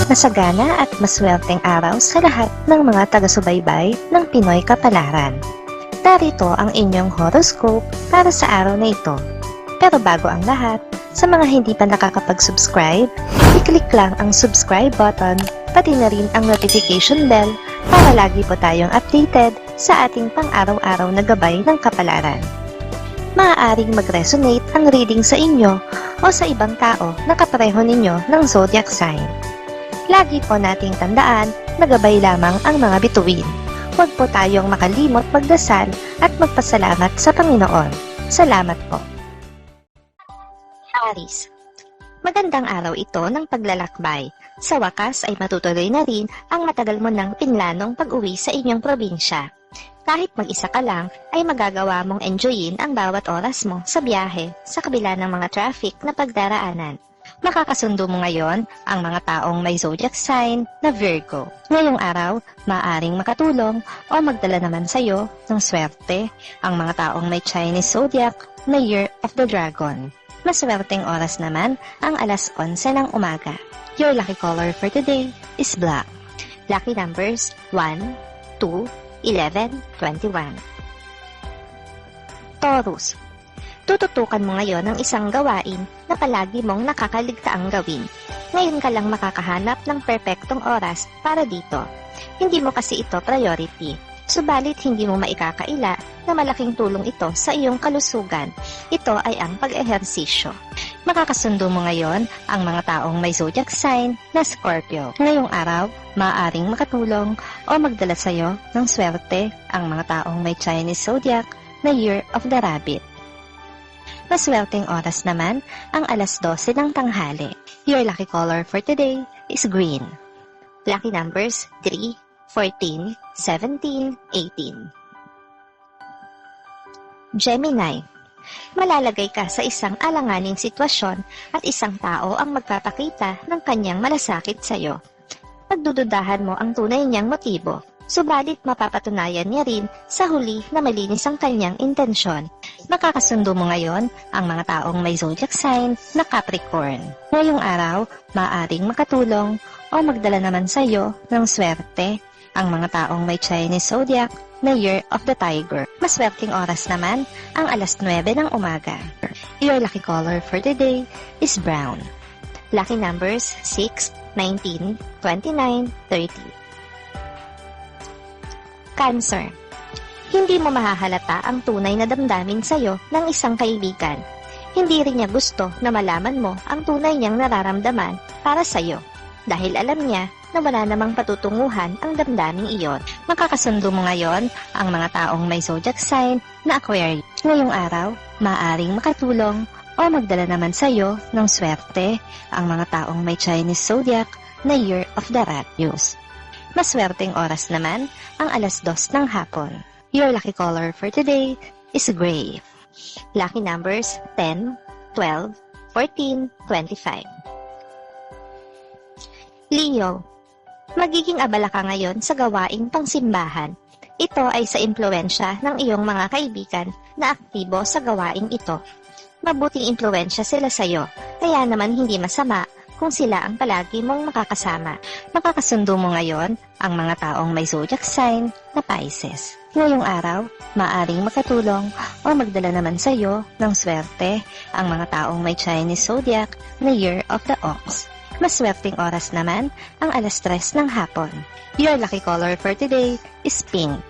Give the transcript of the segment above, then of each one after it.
Masagana at maswerteng araw sa lahat ng mga taga-subaybay ng Pinoy Kapalaran. Narito ang inyong horoscope para sa araw na ito. Pero bago ang lahat, sa mga hindi pa nakakapag-subscribe, i-click lang ang subscribe button, pati na rin ang notification bell para lagi po tayong updated sa ating pang-araw-araw na gabay ng kapalaran. Maaaring mag-resonate ang reading sa inyo o sa ibang tao na kapareho ninyo ng zodiac sign. Lagi po nating tandaan na gabay lamang ang mga bituin. Huwag po tayong makalimot magdasal at magpasalamat sa Panginoon. Salamat po. Aries. Magandang araw ito ng paglalakbay. Sa wakas ay matutuloy na rin ang matagal mo ng pinlanong pag-uwi sa inyong probinsya. Kahit mag-isa ka lang, ay magagawa mong enjoyin ang bawat oras mo sa biyahe sa kabila ng mga traffic na pagdaraanan. Makakasundo mo ngayon ang mga taong may zodiac sign na Virgo. Ngayong araw, maaaring makatulong o magdala naman sa iyo ng swerte ang mga taong may Chinese zodiac na Year of the Dragon. Maswerteng oras naman ang alas 11 ng umaga. Your lucky color for today is black. Lucky numbers 1, 2, 11, 21. Taurus. Tututukan mo ngayon ang isang gawain na palagi mong nakakaligtaang gawin. Ngayon ka lang makakahanap ng perpektong oras para dito. Hindi mo kasi ito priority. Subalit hindi mo maikakaila na malaking tulong ito sa iyong kalusugan. Ito ay ang pag-ehersisyo. Makakasundo mo ngayon ang mga taong may zodiac sign na Scorpio. Ngayong araw, maaaring makatulong o magdala sa iyo ng swerte ang mga taong may Chinese zodiac na Year of the Rabbit. Maswerteng oras naman ang alas 12 ng tanghali. Your lucky color for today is green. Lucky numbers 3, 14, 17, 18. Gemini. Malalagay ka sa isang alanganing sitwasyon at isang tao ang magpapakita ng kanyang malasakit sa iyo. Pagdududahan mo ang tunay niyang motibo, subalit mapapatunayan niya rin sa huli na malinis ang kanyang intensyon. Makakasundo mo ngayon ang mga taong may zodiac sign na Capricorn. Ngayong araw, maaaring makatulong o magdala naman sa iyo ng swerte ang mga taong may Chinese zodiac na Year of the Tiger. Maswerteng oras naman ang alas 9 ng umaga. Your lucky color for today is brown. Lucky numbers 6, 19, 29, 30. Cancer. Hindi mo mahahalata ang tunay na damdamin sa'yo ng isang kaibigan. Hindi rin niya gusto na malaman mo ang tunay niyang nararamdaman para sa'yo. Dahil alam niya na wala namang patutunguhan ang damdaming iyon. Makakasundo mo ngayon ang mga taong may zodiac sign na Aquarius. Ngayong araw, maaaring makatulong o magdala naman sa iyo ng swerte ang mga taong may Chinese zodiac na Year of the Rat. Maswerteng oras naman ang alas 2 ng hapon. Your lucky color for today is gray. Lucky numbers 10, 12, 14, 25. Leo. Magiging abala ka ngayon sa gawaing pangsimbahan. Ito ay sa impluwensya ng iyong mga kaibigan na aktibo sa gawaing ito. Mabuting impluwensya sila sa iyo, kaya naman hindi masama kung sila ang palagi mong makakasama. Makakasundo mo ngayon ang mga taong may zodiac sign na Pisces. Ngayong araw, maaring makatulong o magdala naman sa iyo ng swerte ang mga taong may Chinese zodiac na Year of the Ox. Maswerteng oras naman ang alas 3 ng hapon. Your lucky color for today is pink.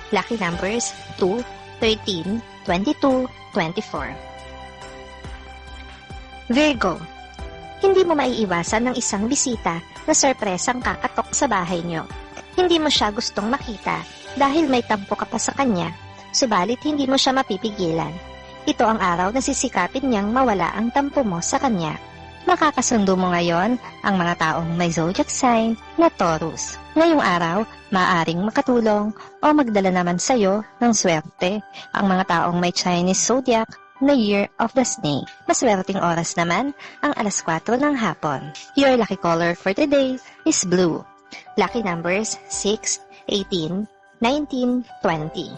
Lucky numbers 2, 13, 22, 24. Virgo. Hindi mo maiiwasan ng isang bisita na sorpresang kakatok sa bahay niyo. Hindi mo siya gustong makita dahil may tampo ka pa sa kanya, subalit hindi mo siya mapipigilan. Ito ang araw na sisikapin niyang mawala ang tampo mo sa kanya. Makakasundo mo ngayon ang mga taong may zodiac sign na Taurus. Ngayong araw, maaaring makatulong o magdala naman sa iyo ng swerte ang mga taong may Chinese zodiac na Year of the Snake. Maswerteng oras naman ang alas 4 ng hapon. Your lucky color for today is blue. Lucky numbers 6, 18, 19, 20.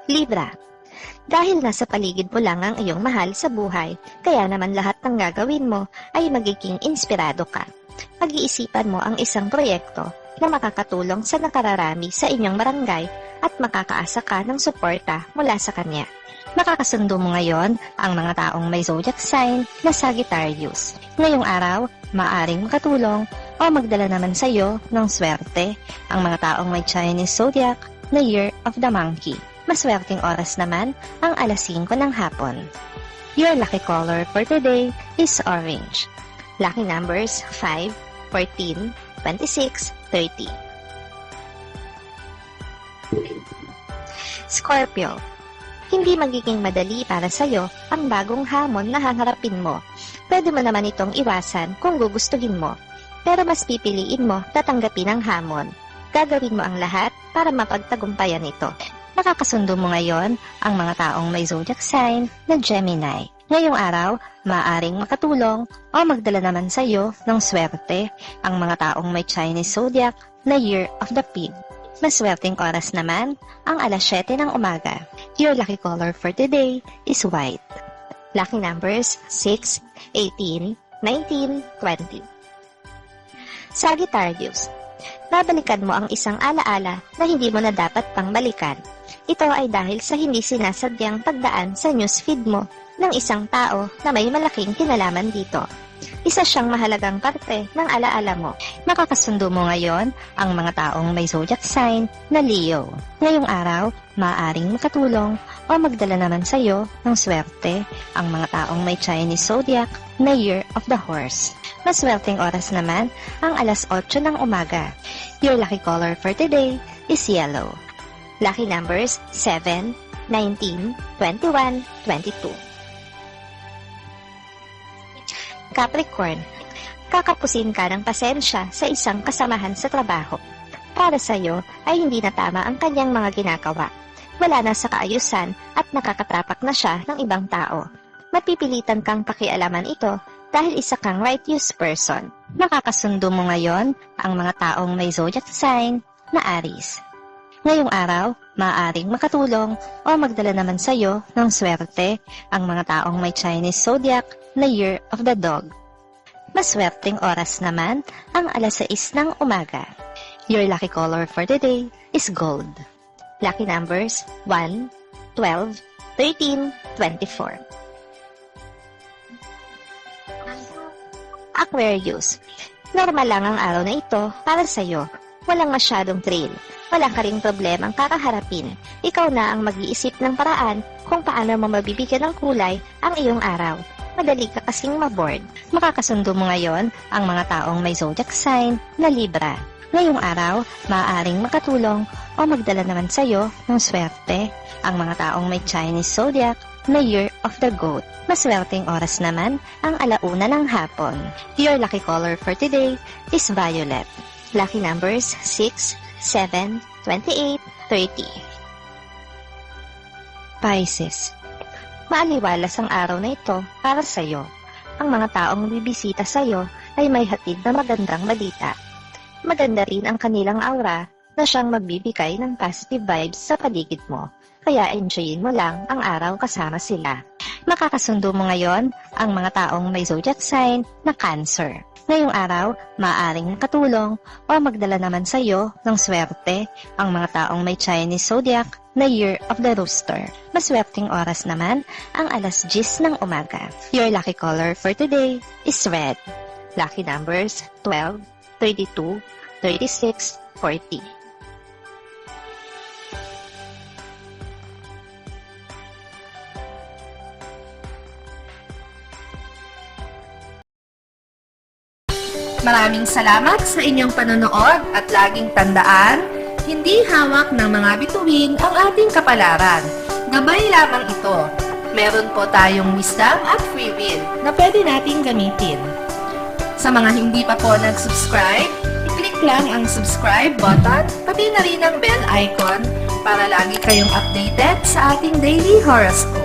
Libra. Dahil nasa paligid mo lang ang iyong mahal sa buhay, kaya naman lahat ng gagawin mo ay magiging inspirado ka. Pag-iisipan mo ang isang proyekto na makakatulong sa nakararami sa inyong barangay at makakaasa ka ng suporta mula sa kanya. Makakasundo mo ngayon ang mga taong may zodiac sign na Sagittarius. Ngayong araw, maaring makatulong o magdala naman sa iyo ng swerte ang mga taong may Chinese zodiac na Year of the Monkey. Maswerteng oras naman ang alas 5 ng hapon. Your lucky color for today is orange. Lucky numbers 5, 14, 26, 30. Scorpio. Hindi magiging madali para sa'yo ang bagong hamon na haharapin mo. Pwede mo naman itong iwasan kung gugustuhin mo. Pero mas pipiliin mo tatanggapin ang hamon. Gagawin mo ang lahat para mapagtagumpayan ito. Makakasundo mo ngayon ang mga taong may zodiac sign na Gemini. Ngayong araw, maaaring makatulong o magdala naman sa iyo ng swerte ang mga taong may Chinese zodiac na Year of the Pig. Maswerteng oras naman ang alas 7 ng umaga. Your lucky color for today is white. Lucky numbers 6, 18, 19, 20. Sagittarius. Babalikan mo ang isang alaala na hindi mo na dapat pang balikan. Ito ay dahil sa hindi sinasadyang pagdaan sa newsfeed mo ng isang tao na may malaking kinalaman dito. Isa siyang mahalagang parte ng alaala mo. Makakasundo mo ngayon ang mga taong may zodiac sign na Leo. Ngayong araw, maaaring makatulong o magdala naman sa iyo ng swerte ang mga taong may Chinese zodiac na Year of the Horse. Maswerteng oras naman ang alas 8 ng umaga. Your lucky color for today is yellow. Lucky numbers 7, 19, 21, 22. Capricorn, kakapusin ka ng pasensya sa isang kasamahan sa trabaho. Para sa iyo ay hindi na tama ang kanyang mga ginagawa. Wala na sa kaayusan at nakakatrapak na siya ng ibang tao. Mapipilitan kang pakialaman ito dahil isa kang righteous person. Makakasundo mo ngayon ang mga taong may zodiac sign na Aries. Ngayong araw, maaaring makatulong o magdala naman sa iyo ng swerte ang mga taong may Chinese zodiac na Year of the Dog. Maswerteng oras naman ang alas 6 ng umaga. Your lucky color for today is gold. Lucky numbers 1, 12, 13, 24. Aquarius. Normal lang ang araw na ito para sa iyo. Walang masyadong thrill. Wala ka ring problemang kakaharapin. Ikaw na ang mag-iisip ng paraan kung paano mo mabibigyan ng kulay ang iyong araw. Madali ka kasing maboard. Makakasundo mo ngayon ang mga taong may zodiac sign na Libra. Ngayong araw, maaaring makatulong o magdala naman sa iyo ng swerte ang mga taong may Chinese zodiac na Year of the Goat. Maswerteng oras naman ang alauna ng hapon. Your lucky color for today is violet. Lucky numbers 6, 7, 28, 30. Pisces. Maaliwalas ang araw na ito para sa iyo. Ang mga taong bibisita sa iyo ay may hatid na magandang balita. Maganda rin ang kanilang aura na siyang magbibigay ng positive vibes sa paligid mo. Kaya enjoyin mo lang ang araw kasama sila. Makakasundo mo ngayon ang mga taong may zodiac sign na Cancer. Ngayong araw, maaaring makatulong o magdala naman sa iyo ng swerte ang mga taong may Chinese zodiac na Year of the Rooster. Maswerteng oras naman ang alas 10 ng umaga. Your lucky color for today is red. Lucky numbers 12, 32, 36, 40. Maraming salamat sa inyong panonood at laging tandaan, hindi hawak ng mga bituin ang ating kapalaran. Gabay lamang ito. Meron po tayong wisdom at free will na pwede nating gamitin. Sa mga hindi pa po nag-subscribe, i-click lang ang subscribe button, pati na rin ang bell icon para lagi kayong updated sa ating daily horoscope.